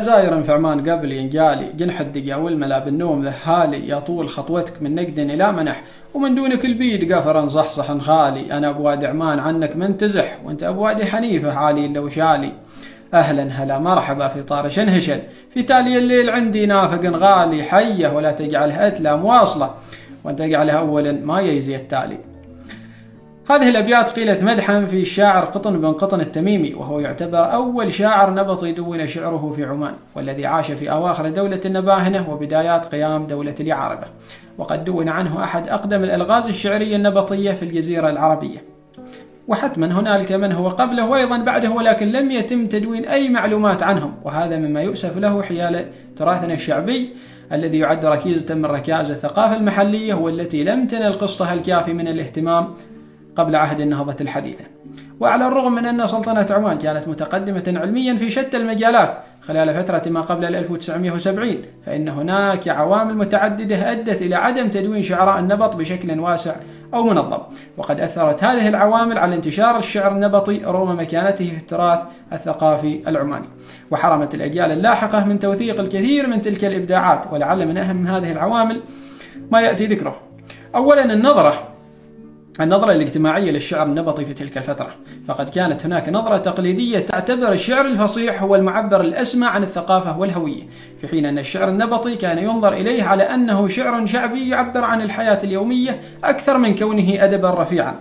زاير في عمان قبل ينقالي جنح الدقا والملا بالنوم ذهالي يا طول خطوتك من نقد إلى منح ومن دونك البيد قفرا صحصح خالي أنا أبوادي عمان عنك منتزح وانت أبوادي حنيفة عالي لو شالي أهلا هلا مرحبا في طارش انهشل في تالي الليل عندي نافق غالي حيه ولا تجعلها أتلى مواصلة وانت تجعلها أولا ما يجزي التالي. هذه الأبيات قيلت مدحا في الشاعر قطن بن قطن التميمي، وهو يعتبر أول شاعر نبطي دون شعره في عمان، والذي عاش في أواخر دولة النباهنة وبدايات قيام دولة اليعربة، وقد دون عنه أحد أقدم الألغاز الشعرية النبطية في الجزيرة العربية. وحتما هنالك من هو قبله وأيضا بعده، ولكن لم يتم تدوين أي معلومات عنهم، وهذا مما يؤسف له حيال تراثنا الشعبي الذي يعد ركيزة من ركائز الثقافة المحلية، والتي لم تنل قسطها الكافي من الاهتمام قبل عهد النهضة الحديثة. وعلى الرغم من أن سلطنة عمان كانت متقدمة علميا في شتى المجالات خلال فترة ما قبل 1970، فإن هناك عوامل متعددة أدت إلى عدم تدوين شعراء النبط بشكل واسع أو منظم، وقد أثرت هذه العوامل على انتشار الشعر النبطي رغم مكانته في التراث الثقافي العماني، وحرمت الأجيال اللاحقة من توثيق الكثير من تلك الإبداعات. ولعل من أهم هذه العوامل ما يأتي ذكره. أولا النظرة الاجتماعية للشعر النبطي في تلك الفترة، فقد كانت هناك نظرة تقليدية تعتبر الشعر الفصيح هو المعبر الأسمى عن الثقافة والهوية، في حين أن الشعر النبطي كان ينظر إليه على أنه شعر شعبي يعبر عن الحياة اليومية أكثر من كونه أدبا رفيعا.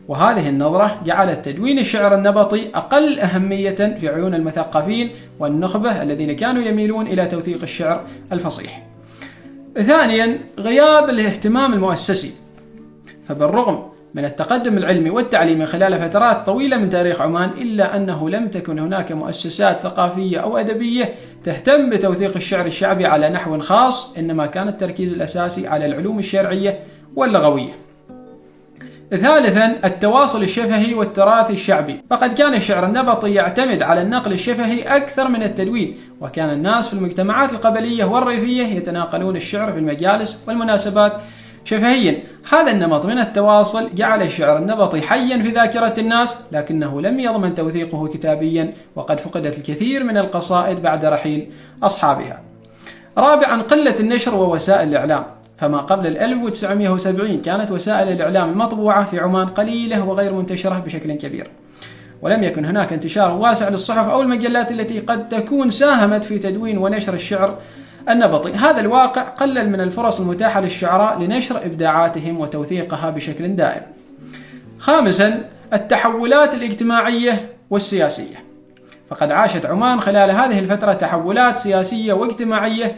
وهذه النظرة جعلت تدوين الشعر النبطي أقل أهمية في عيون المثقفين والنخبة الذين كانوا يميلون إلى توثيق الشعر الفصيح. ثانيا غياب الاهتمام المؤسسي، فبالرغم من التقدم العلمي والتعليمي خلال فترات طويلة من تاريخ عمان، إلا أنه لم تكن هناك مؤسسات ثقافية أو أدبية تهتم بتوثيق الشعر الشعبي على نحو خاص، إنما كان التركيز الأساسي على العلوم الشرعية واللغوية. ثالثا التواصل الشفهي والتراث الشعبي، فقد كان الشعر النبطي يعتمد على النقل الشفهي أكثر من التدوين، وكان الناس في المجتمعات القبلية والريفية يتناقلون الشعر في المجالس والمناسبات شفهيا. هذا النمط من التواصل جعل الشعر النبطي حيا في ذاكرة الناس، لكنه لم يضمن توثيقه كتابيا، وقد فقدت الكثير من القصائد بعد رحيل أصحابها. رابعا قلة النشر ووسائل الإعلام، فما قبل 1970 كانت وسائل الإعلام المطبوعة في عمان قليلة وغير منتشرة بشكل كبير، ولم يكن هناك انتشار واسع للصحف أو المجلات التي قد تكون ساهمت في تدوين ونشر الشعر النبطي. هذا الواقع قلل من الفرص المتاحة للشعراء لنشر إبداعاتهم وتوثيقها بشكل دائم. خامسا التحولات الاجتماعية والسياسية، فقد عاشت عمان خلال هذه الفترة تحولات سياسية واجتماعية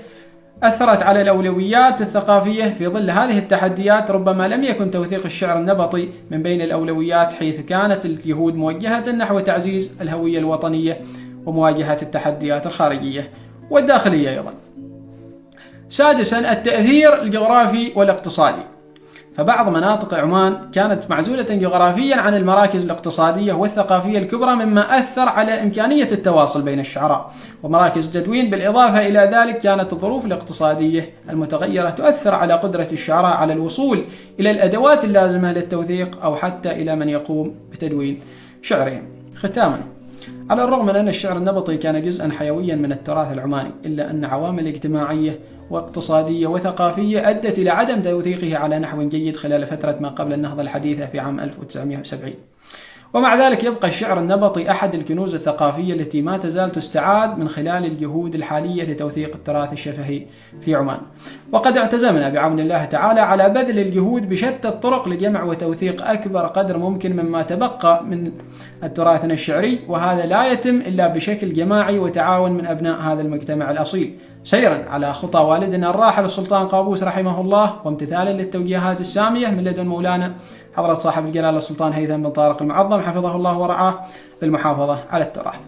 أثرت على الأولويات الثقافية. في ظل هذه التحديات ربما لم يكن توثيق الشعر النبطي من بين الأولويات، حيث كانت الجهود موجهة نحو تعزيز الهوية الوطنية ومواجهة التحديات الخارجية والداخلية أيضا. سادسا التأثير الجغرافي والاقتصادي، فبعض مناطق عمان كانت معزولة جغرافيا عن المراكز الاقتصادية والثقافية الكبرى، مما أثر على إمكانية التواصل بين الشعراء ومراكز التدوين. بالإضافة إلى ذلك كانت الظروف الاقتصادية المتغيرة تؤثر على قدرة الشعراء على الوصول إلى الأدوات اللازمة للتوثيق أو حتى إلى من يقوم بتدوين شعرهم. ختاما، على الرغم من أن الشعر النبطي كان جزءا حيويا من التراث العماني، إلا أن عوامل اجتماعية واقتصادية وثقافية أدت إلى عدم توثيقه على نحو جيد خلال فترة ما قبل النهضة الحديثة في عام 1970. ومع ذلك يبقى الشعر النبطي أحد الكنوز الثقافية التي ما تزال تستعاد من خلال الجهود الحالية لتوثيق التراث الشفهي في عمان. وقد اعتزمنا بعون الله تعالى على بذل الجهود بشتى الطرق لجمع وتوثيق أكبر قدر ممكن مما تبقى من تراثنا الشعري، وهذا لا يتم إلا بشكل جماعي وتعاون من أبناء هذا المجتمع الأصيل، سيرا على خطى والدنا الراحل السلطان قابوس رحمه الله، وامتثالا للتوجيهات السامية من لدن مولانا حضرة صاحب الجلالة السلطان هيثم بن طارق المعظم حفظه الله ورعاه بالمحافظة على التراث.